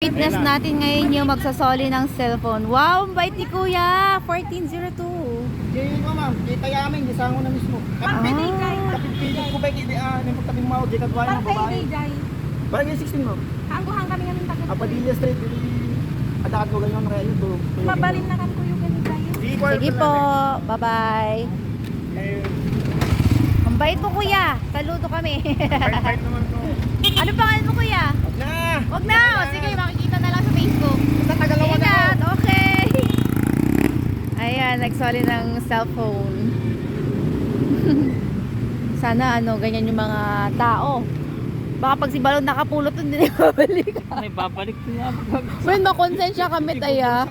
Witness natin ngayon yung magsasoli ng cellphone. Wow, ang bait ni Kuya! 1402. Hindi ko ma'am, kita yamin, di sango na mismo. Kapipilit ko ba, hindi mo tabing mao, di kadwayan ng babae. Barang yung 16 mo. Hangguhang kami ng takot. Padilla Street, adakat ko ganyan ng rayo. Mabalin na kan ko yung ganito tayo. Sige po, bye-bye. Ang bait mo Kuya, saludo kami. Bait naman ko. Ano pangalan mo Kuya? Wag na! Wag na! O, sige, makikita na lang sa Facebook. Sa Tagalawa na Ingat, okay. Ayan, nagsoli ng cellphone. Sana ganyan yung mga tao. Baka pag si Balon nakapulot, hindi na babalik. May babalik niya. When makonsensya kami tayo.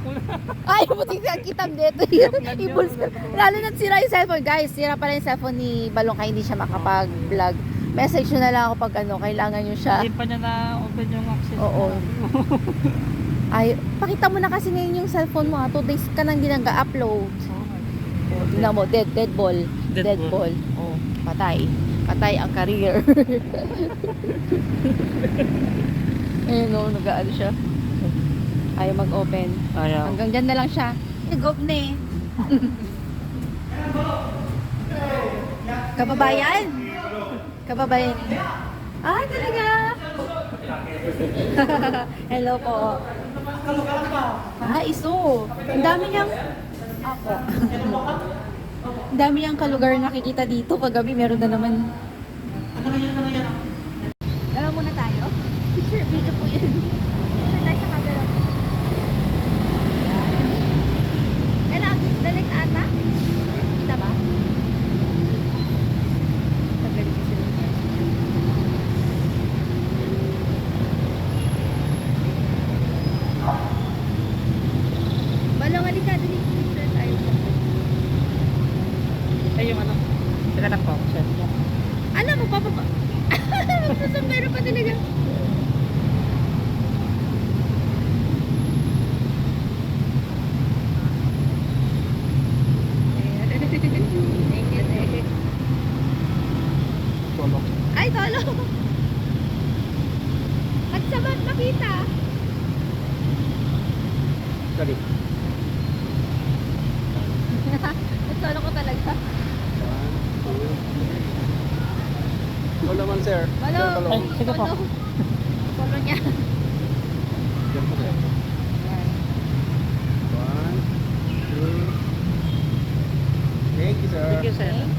Ay, buti sa kitam dito. Ibuls ko. Lalo na sira yung cellphone. Guys, sira pala yung cellphone ni Balon kaya hindi siya makapag-vlog. Message nyo na lang ako pag kailangan nyo siya. Hindi pa niya na-open yung access. Oo. Ay, pakita mo na kasi ngayon yung cellphone mo ha. 2 days ka nang di nag-upload. Tingnan mo, dead ball. Dead ball. Oh, patay. Patay ang career. Ayun o, nag-aano siya. Ayaw mag-open. Ayaw. Hanggang dyan na lang siya. Nag-off na eh. Kababayan? Kababayan. Ah, talaga? Hello po. Ah, iso. Ang dami niyang... Ako. Ang dami niyang kalugar nakikita dito. Kagabi meron na naman. Alam muna tayo? Picture video po yun. Muna tayo sa camera. Dalit ata? Kita ba? Tagalit ko sila. Balong, alika. Dalit picture tayo. Ay, yung ano. Sila lang po. Alam mo, papa pa. Magsasamero pa talaga. Thank you, thank you. Tulog. Ay, tolo. At sabat makita. Sorry. At tolo ko talaga. Wala man sir. Malo. Ay, sige po. Tolo niya. Diyan po sir. 1, 2. Thank you sir. Thank you, sir. Thank